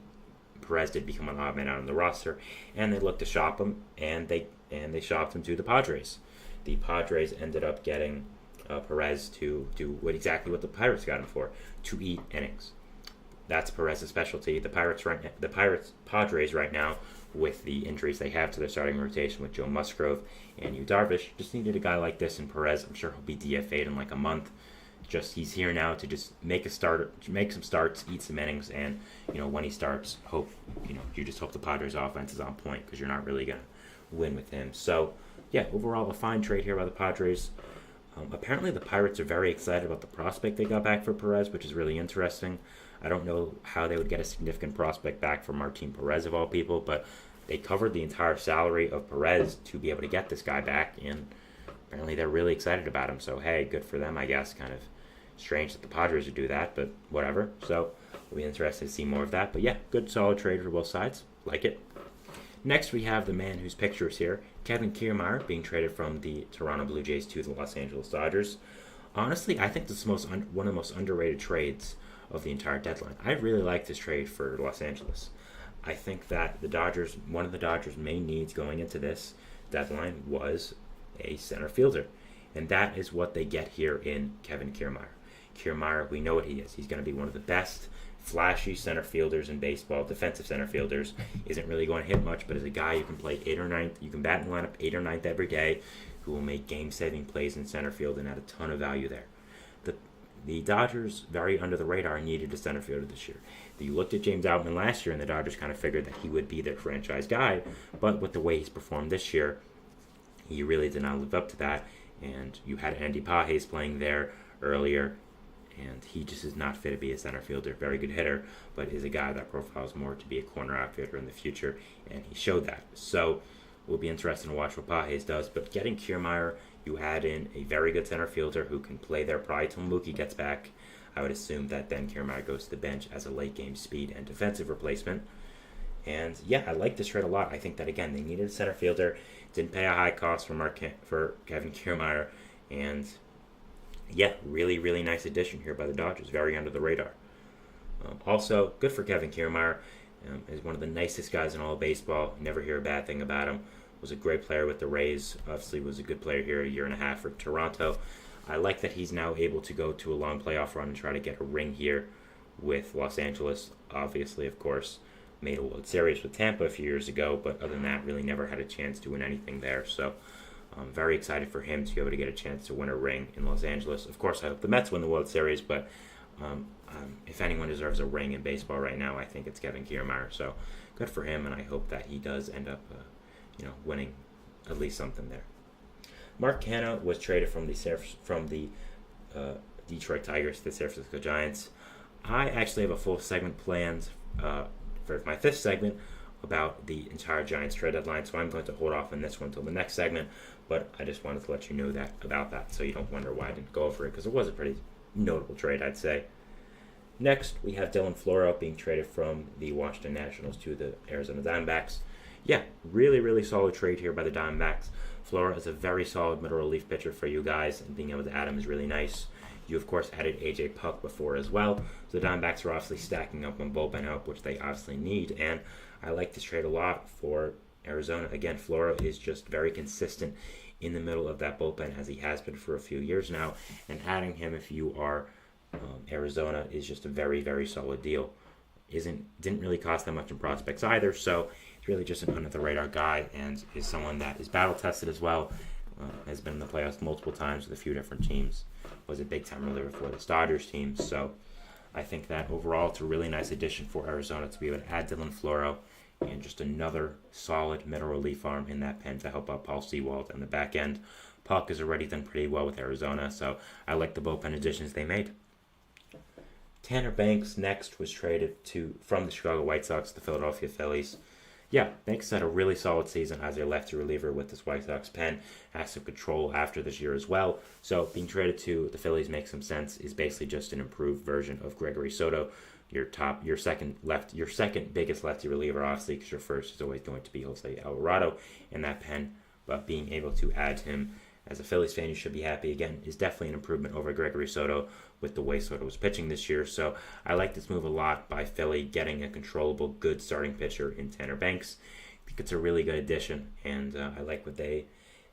Perez did become an odd man out on the roster, and they looked to shop him, and they shopped him to the Padres. The Padres ended up getting Perez to do exactly what the Pirates got him for, to eat innings. That's Perez's specialty. The Padres right now, with the injuries they have to their starting rotation with Joe Musgrove and Yu Darvish, just needed a guy like this in Perez. I'm sure he'll be DFA'd in like a month. He's here now to just make some starts, eat some innings, and when he starts, you just hope the Padres offense is on point, because you're not really gonna win with him. So yeah, overall a fine trade here by the Padres. Apparently the Pirates are very excited about the prospect they got back for Perez, which is really interesting. I don't know how they would get a significant prospect back for Martin Perez of all people, but they covered the entire salary of Perez to be able to get this guy back, and apparently they're really excited about him. So hey, good for them, I guess. Kind of strange that the Padres would do that, but whatever. So we'll be interested to see more of that. But yeah, good solid trade for both sides. Like it. Next, we have the man whose picture is here, Kevin Kiermaier, being traded from the Toronto Blue Jays to the Los Angeles Dodgers. Honestly, I think this is one of the most underrated trades of the entire deadline. I really like this trade for Los Angeles. I think that one of the Dodgers' main needs going into this deadline was a center fielder, and that is what they get here in Kevin Kiermaier. Kiermaier, we know what he is. He's going to be one of the best flashy center fielders in baseball. Defensive center fielders. Isn't really going to hit much, but is a guy you can play 8th or 9th. You can bat in the lineup 8th or 9th every day, who will make game-saving plays in center field and add a ton of value there. The Dodgers, very under the radar, needed a center fielder this year. You looked at James Outman last year, and the Dodgers kind of figured that he would be their franchise guy, but with the way he's performed this year, he really did not live up to that. And you had Andy Pages playing there earlier, and he just is not fit to be a center fielder. Very good hitter, but is a guy that profiles more to be a corner outfielder in the future, and he showed that. So we'll be interested to watch what Pages does, but getting Kiermaier, you add in a very good center fielder who can play there probably till Mookie gets back. I would assume that then Kiermaier goes to the bench as a late-game speed and defensive replacement. And yeah, I like this trade a lot. I think that, again, they needed a center fielder. Didn't pay a high cost for Kevin Kiermaier. And yeah, really, really nice addition here by the Dodgers. Very under the radar. Also, good for Kevin Kiermaier. He's one of the nicest guys in all of baseball. Never hear a bad thing about him. Was a great player with the Rays. Obviously was a good player here, a year and a half for Toronto. I like that he's now able to go to a long playoff run and try to get a ring here with Los Angeles. Obviously, of course, made a World Series with Tampa a few years ago, but other than that, really never had a chance to win anything there. So I'm very excited for him to be able to get a chance to win a ring in Los Angeles. Of course, I hope the Mets win the World Series, but if anyone deserves a ring in baseball right now, I think it's Kevin Kiermaier. So good for him, and I hope that he does end up, winning at least something there. Mark Canha was traded from the Detroit Tigers to the San Francisco Giants. I actually have a full segment planned for my fifth segment about the entire Giants trade deadline, so I'm going to hold off on this one until the next segment, but I just wanted to let you know about that so you don't wonder why I didn't go over it, because it was a pretty notable trade, I'd say. Next, we have Dylan Floro being traded from the Washington Nationals to the Arizona Diamondbacks. Yeah, really, really solid trade here by the Diamondbacks. Floro is a very solid middle relief pitcher for you guys, and being able to add him is really nice. You, of course, added A.J. Puck before as well, so the Diamondbacks are obviously stacking up on bullpen help, which they obviously need, and I like this trade a lot for Arizona. Again, Floro is just very consistent in the middle of that bullpen, as he has been for a few years now, and adding him if you are Arizona is just a very, very solid deal. Didn't really cost that much in prospects either, so he's really just an under-the-radar guy, and is someone that is battle-tested as well. Has been in the playoffs multiple times with a few different teams. Was a big-time reliever for the Dodgers team, so I think that overall it's a really nice addition for Arizona to be able to add Dylan Floro and just another solid middle relief arm in that pen to help out Paul Sewald on the back end. Puck has already done pretty well with Arizona, so I like the bullpen additions they made. Tanner Banks next was traded from the Chicago White Sox to the Philadelphia Phillies. Yeah, Banks had a really solid season as a lefty reliever with this White Sox pen. Has some control after this year as well. So being traded to the Phillies makes some sense. Is basically just an improved version of Gregory Soto, your second biggest lefty reliever, obviously, because your first is always going to be Jose Alvarado in that pen. But being able to add him as a Phillies fan, you should be happy. Again, is definitely an improvement over Gregory Soto with the way Soto was pitching this year. So I like this move a lot by Philly, getting a controllable, good starting pitcher in Tanner Banks. I think it's a really good addition, and I like what they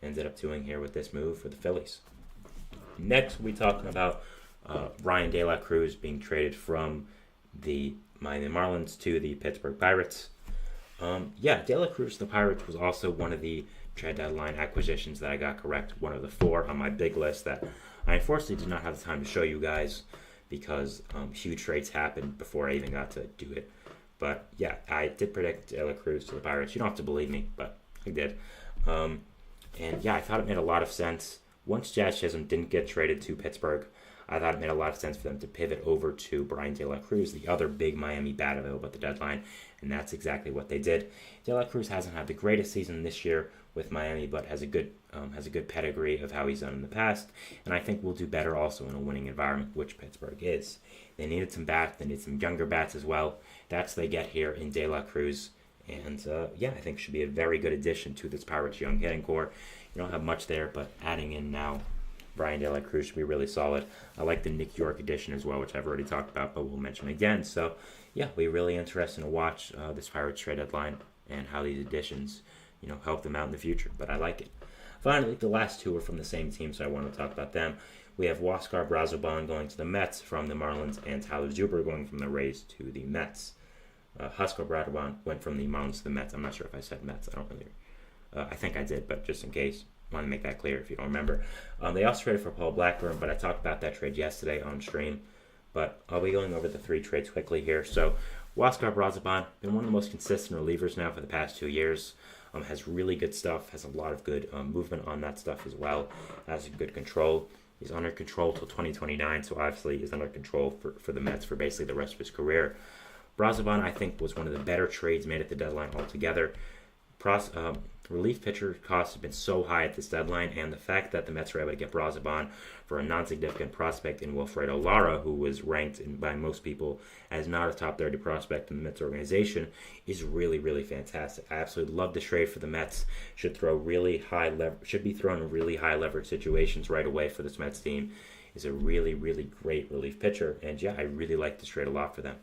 ended up doing here with this move for the Phillies. Next, we'll be talking about Ryan De La Cruz being traded from the Miami Marlins to the Pittsburgh Pirates. De La Cruz to the Pirates was also one of the trade deadline acquisitions that I got correct, one of the 4 on my big list that I unfortunately did not have the time to show you guys because huge trades happened before I even got to do it. But yeah, I did predict De La Cruz to the Pirates. You don't have to believe me, but I did. I thought it made a lot of sense. Once Jazz Chisholm didn't get traded to Pittsburgh, I thought it made a lot of sense for them to pivot over to Brian De La Cruz, the other big Miami bat available at the deadline, and that's exactly what they did. De La Cruz hasn't had the greatest season this year with Miami, but has a good pedigree of how he's done in the past, and I think will do better also in a winning environment, which Pittsburgh is. They needed some bats, they need some younger bats as well. That's what they get here in De La Cruz, and I think should be a very good addition to this Pirates young hitting core. You don't have much there, but adding in now Brian De La Cruz should be really solid. I like the Nick York addition as well, which I've already talked about, but we'll mention again. So, yeah, we're really interested to watch this Pirates trade deadline and how these additions, help them out in the future. But I like it. Finally, the last 2 are from the same team, so I want to talk about them. We have Huascar Brazoban going to the Mets from the Marlins, and Tyler Zuber going from the Rays to the Mets. Huascar Brazoban went from the Marlins to the Mets. I'm not sure if I said Mets. I don't really. I think I did, but just in case. Want to make that clear if you don't remember. They also traded for Paul Blackburn, but I talked about that trade yesterday on stream. But I'll be going over the 3 trades quickly here. So, Huascar Brazoban, been one of the most consistent relievers now for the past 2 years. Has really good stuff, has a lot of good movement on that stuff as well. Has a good control. He's under control till 2029, so obviously he's under control for the Mets for basically the rest of his career. Brazoban, I think, was one of the better trades made at the deadline altogether. Relief pitcher costs have been so high at this deadline, and the fact that the Mets were able to get Brazoban for a non-significant prospect in Wilfredo Lara, who was ranked by most people as not a top 30 prospect in the Mets organization, is really, really fantastic. I absolutely love this trade for the Mets. Should be thrown in really high leverage situations right away for this Mets team. Is a really, really great relief pitcher, and I really like this trade a lot for them.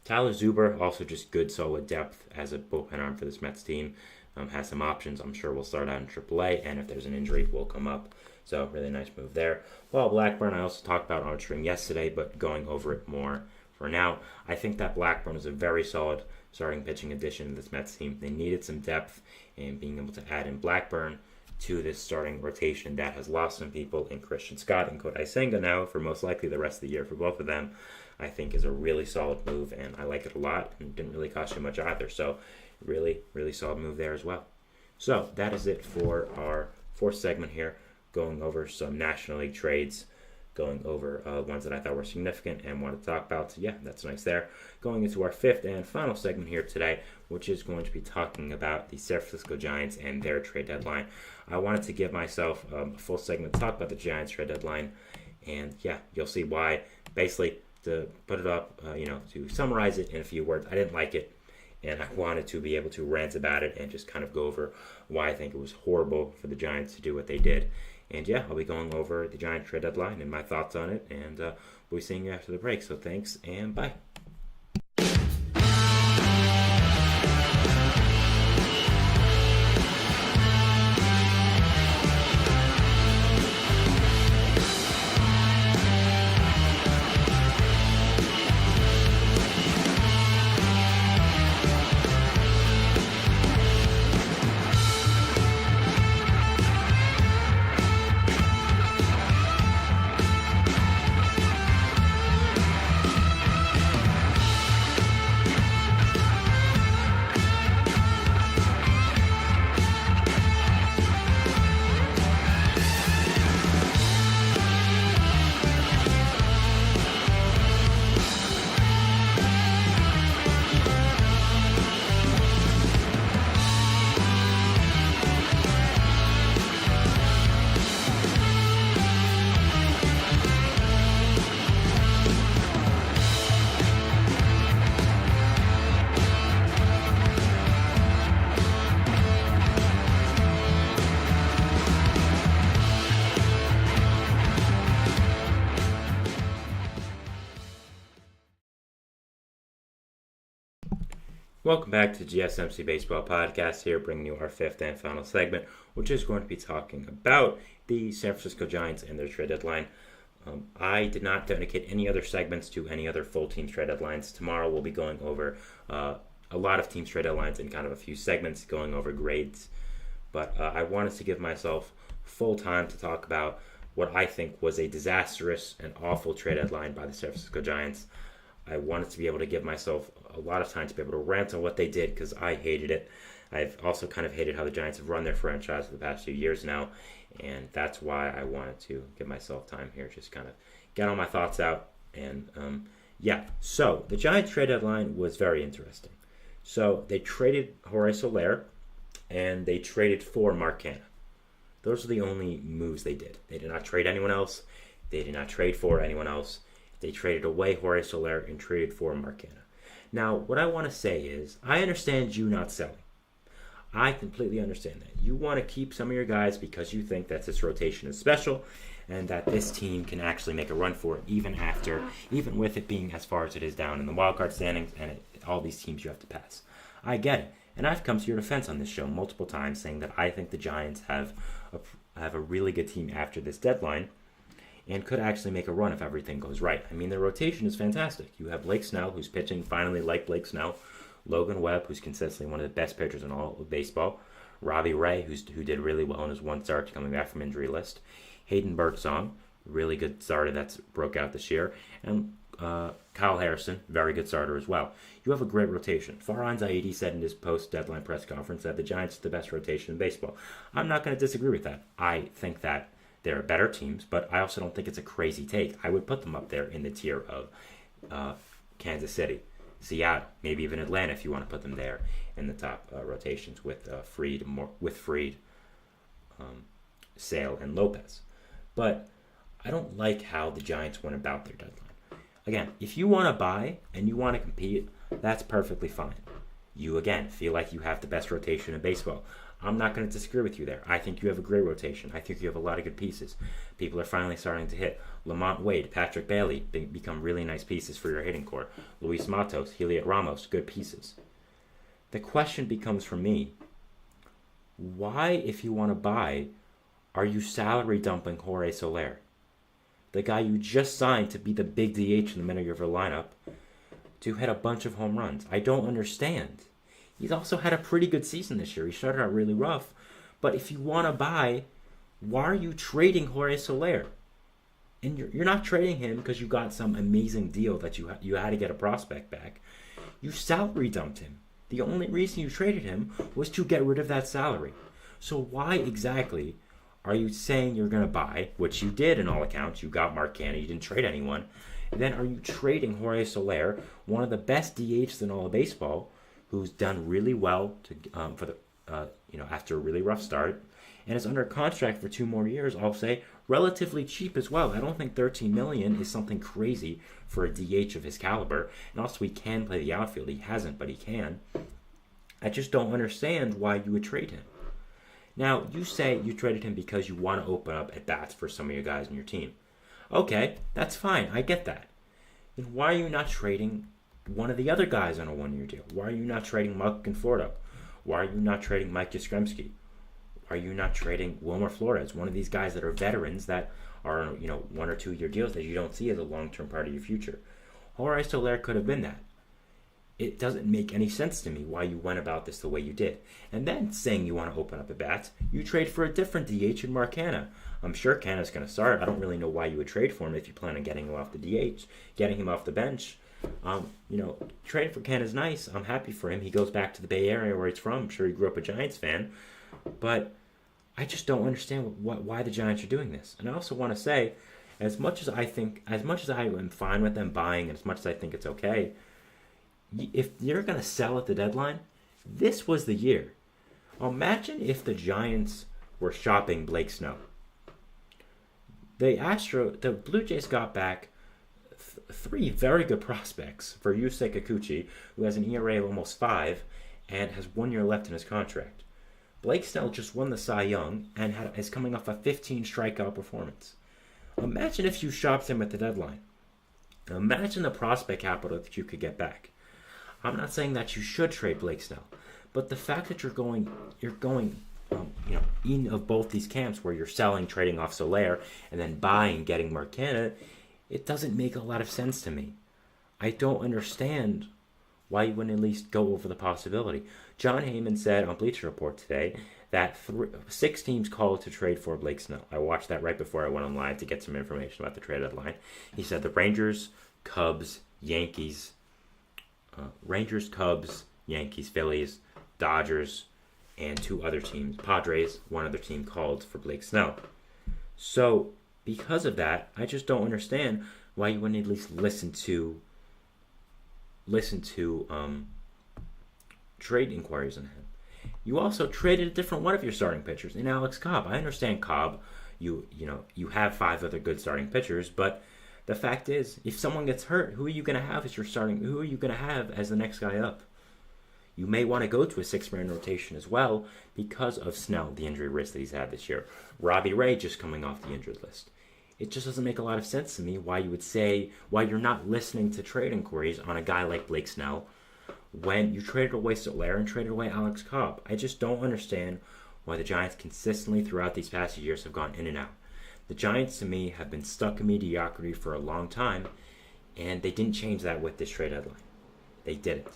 Tyler Zuber, also just good, solid depth as a bullpen arm for this Mets team. Has some options. I'm sure we'll start out in AAA, and if there's an injury, will come up. So, really nice move there. Paul Blackburn, I also talked about on stream yesterday, but going over it more for now. I think that Blackburn is a very solid starting pitching addition to this Mets team. They needed some depth, and being able to add in Blackburn to this starting rotation that has lost some people in Christian Scott and Kodai Senga now for most likely the rest of the year for both of them, I think is a really solid move, and I like it a lot, and didn't really cost you much either. So really, really solid move there as well. So that is it for our fourth segment here, going over some National League trades, going over ones that I thought were significant and wanted to talk about. So yeah, that's nice there. Going into our fifth and final segment here today, which is going to be talking about the San Francisco Giants and their trade deadline. I wanted to give myself a full segment to talk about the Giants trade deadline, and yeah, you'll see why. Basically, to put it up, to summarize it in a few words, I didn't like it, and I wanted to be able to rant about it and just kind of go over why I think it was horrible for the Giants to do what they did. And yeah, I'll be going over the Giants trade deadline and my thoughts on it, and we'll be seeing you after the break. So thanks, and bye. Welcome back to GSMC Baseball Podcast here, bringing you our fifth and final segment, which is going to be talking about the San Francisco Giants and their trade deadline. I did not dedicate any other segments to any other full team trade deadlines. Tomorrow we'll be going over a lot of team trade deadlines in kind of a few segments, going over grades. But I wanted to give myself full time to talk about what I think was a disastrous and awful trade deadline by the San Francisco Giants. I wanted to be able to give myself a lot of time to be able to rant on what they did, because I hated it. I've also kind of hated how the Giants have run their franchise for the past few years now, and that's why I wanted to give myself time here, just kind of get all my thoughts out. And so the Giants trade deadline was very interesting. So they traded Jorge Soler, and they traded for Mark Canha. Those are the only moves they did. They did not trade anyone else. They did not trade for anyone else. They traded away Jorge Soler and traded for Mark Canha. Now, what I want to say is, I understand you not selling. I completely understand that. You want to keep some of your guys because you think that this rotation is special and that this team can actually make a run for it even with it being as far as it is down in the wildcard standings and all these teams you have to pass. I get it. And I've come to your defense on this show multiple times saying that I think the Giants have a really good team after this deadline and could actually make a run if everything goes right. I mean, their rotation is fantastic. You have Blake Snell, who's pitching finally like Blake Snell. Logan Webb, who's consistently one of the best pitchers in all of baseball. Robbie Ray, who did really well in his one start coming back from injury list. Hayden Birdsong, really good starter that's broke out this year. And Kyle Harrison, very good starter as well. You have a great rotation. Farhan Zaidi said in his post-deadline press conference that the Giants are the best rotation in baseball. I'm not going to disagree with that. I think that there are better teams, but I also don't think it's a crazy take. I would put them up there in the tier of Kansas City, Seattle, maybe even Atlanta if you want to put them there in the top rotations with Fried, Sale, and Lopez. But I don't like how the Giants went about their deadline. Again, if you want to buy and you want to compete, that's perfectly fine. You, again, feel like you have the best rotation in baseball. I'm not going to disagree with you there. I think you have a great rotation. I think you have a lot of good pieces. People are finally starting to hit. Lamont Wade, Patrick Bailey become really nice pieces for your hitting core. Luis Matos, Heliot Ramos, good pieces. The question becomes for me, why, if you want to buy, are you salary dumping Jorge Soler? The guy you just signed to be the big DH in the middle of your lineup to hit a bunch of home runs. I don't understand. He's also had a pretty good season this year. He started out really rough, But if you want to buy, why are you trading Jorge Soler? And you're not trading him because you got some amazing deal that you had to get a prospect back. You salary dumped him. The only reason you traded him was to get rid of that salary. So why exactly are you saying you're going to buy, which you did in all accounts? You got Mark Canha, you didn't trade anyone. And then are you trading Jorge Soler, one of the best DHs in all of baseball, who's done really well after a really rough start, and is under contract for 2 more years? I'll say relatively cheap as well. I don't think $13 million is something crazy for a DH of his caliber. And also, he can play the outfield. He hasn't, but he can. I just don't understand why you would trade him. Now, you say you traded him because you want to open up at bats for some of your guys in your team. Okay, that's fine. I get that. Then why are you not trading one of the other guys on a 1-year deal? Why are you not trading Michael Conforto? Why are you not trading Mike Yastrzemski? Why are you not trading Wilmer Flores, one of these guys that are veterans that are 1 or 2 year deals that you don't see as a long-term part of your future? Jorge Soler could have been that. It doesn't make any sense to me why you went about this the way you did. And then saying you want to open up at bats, you trade for a different DH in Mark Canha. I'm sure Canha's going to start. I don't really know why you would trade for him if you plan on getting him off the DH, getting him off the bench. Trading for Canha's nice. I'm happy for him. He goes back to the Bay Area where he's from. I'm sure he grew up a Giants fan. But I just don't understand why the Giants are doing this. And I also want to say, as much as I am fine with them buying, and as much as I think it's okay, if you're going to sell at the deadline, this was the year. Imagine if the Giants were shopping Blake Snell. The Blue Jays got back 3 very good prospects for Yusei Kikuchi, who has an ERA of almost 5 and has 1 year left in his contract. Blake Snell just won the Cy Young and is coming off a 15 strikeout performance. Imagine if you shopped him at the deadline. Imagine the prospect capital that you could get back. I'm not saying that you should trade Blake Snell, but the fact that you're going in of both these camps where you're selling, trading off Soler, and then buying, getting Mark Canha, it doesn't make a lot of sense to me. I don't understand why you wouldn't at least go over the possibility. John Heyman said on Bleacher Report today that 6 teams called to trade for Blake Snell. I watched that right before I went on live to get some information about the trade deadline. He said the Rangers, Cubs, Yankees, Phillies, Dodgers, and 2 other teams, Padres, 1 other team called for Blake Snell. So, because of that, I just don't understand why you wouldn't at least listen to trade inquiries on him. You also traded a different one of your starting pitchers in Alex Cobb. I understand Cobb. You have 5 other good starting pitchers, but the fact is, if someone gets hurt, who are you going to have as your starting? Who are you going to have as the next guy up? You may want to go to a 6-man rotation as well because of Snell, the injury risk that he's had this year. Robbie Ray just coming off the injured list. It just doesn't make a lot of sense to me why you're not listening to trade inquiries on a guy like Blake Snell when you traded away Soler and traded away Alex Cobb. I just don't understand why the Giants consistently throughout these past years have gone in and out. The Giants, to me, have been stuck in mediocrity for a long time, and they didn't change that with this trade deadline. They didn't.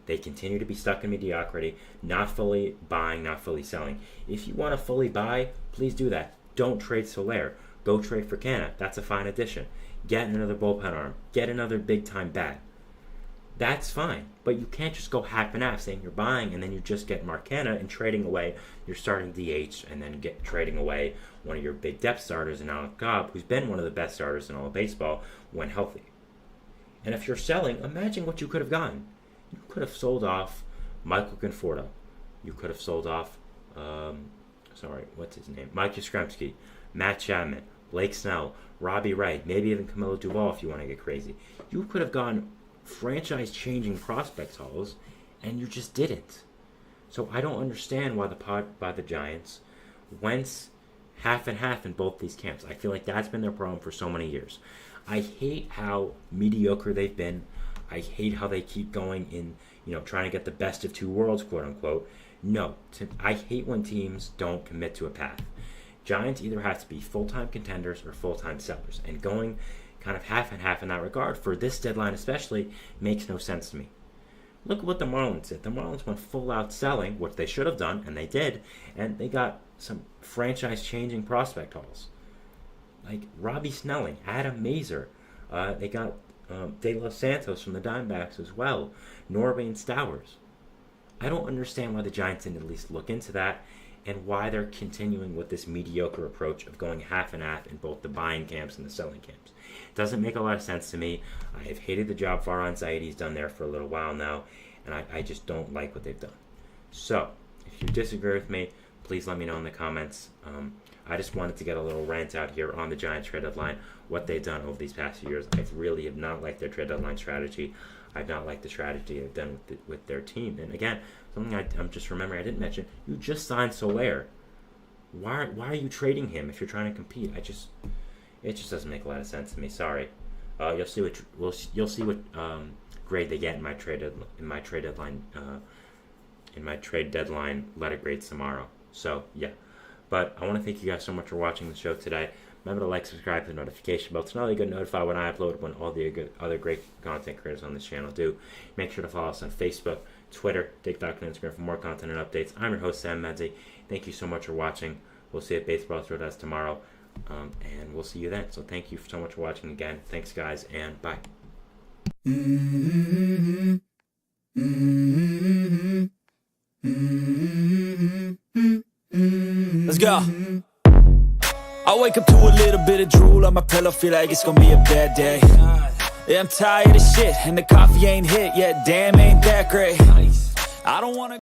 They continue to be stuck in mediocrity, not fully buying, not fully selling. If you want to fully buy, please do that. Don't trade Soler. Go trade for Canha. That's a fine addition. Get another bullpen arm. Get another big-time bat. That's fine. But you can't just go half and half saying you're buying and then you just get Mark Canha and trading away your starting DH and then trading away one of your big depth starters in Alex Cobb, who's been one of the best starters in all of baseball when healthy. And if you're selling, imagine what you could have gotten. You could have sold off Michael Conforto. You could have sold off, Mike Yastrzemski, Matt Chapman, Blake Snell, Robbie Ray, maybe even Camilo Duvall if you want to get crazy. You could have gone franchise-changing prospect hauls, and you just didn't. So I don't understand why the Giants went half and half in both these camps. I feel like that's been their problem for so many years. I hate how mediocre they've been. I hate how they keep going in, trying to get the best of 2 worlds, quote unquote. No, I hate when teams don't commit to a path. Giants either have to be full-time contenders or full-time sellers, and going kind of half and half in that regard for this deadline especially makes no sense to me. Look at what the Marlins did. The Marlins went full out selling, which they should have done, and they did, and they got some franchise-changing prospect hauls. Like Robbie Snelling, Adam Mazer. They got De Los Santos from the Diamondbacks as well. Norwayne Stowers. I don't understand why the Giants didn't at least look into that, and why they're continuing with this mediocre approach of going half and half in both the buying camps and the selling camps. It doesn't make a lot of sense to me. I have hated the job Farhan Zaidi's done there for a little while now, and I just don't like what they've done. So, if you disagree with me, please let me know in the comments. I just wanted to get a little rant out here on the Giants trade deadline, what they've done over these past few years. I really have not liked their trade deadline strategy. I've not liked the strategy they've done with their team. And again, something I'm just remembering I didn't mention, you just signed Soler. Why are you trading him if you're trying to compete? It just doesn't make a lot of sense to me. Sorry. You'll see what grade they get in my trade deadline letter grades tomorrow. So yeah. But I want to thank you guys so much for watching the show today. Remember to like, subscribe to the notification bell to not only get notified when I upload, when all the other great content creators on this channel do. Make sure to follow us on Facebook, Twitter, TikTok, and Instagram for more content and updates. I'm your host, Sam Menzie. Thank you so much for watching. We'll see you at Baseball Roadhouse tomorrow, and we'll see you then. So thank you so much for watching again. Thanks, guys, and bye. Let's go. I wake up to a little bit of drool on my pillow, feel like it's gonna be a bad day. Yeah, I'm tired of shit, and the coffee ain't hit yet, damn, ain't that great. I don't wanna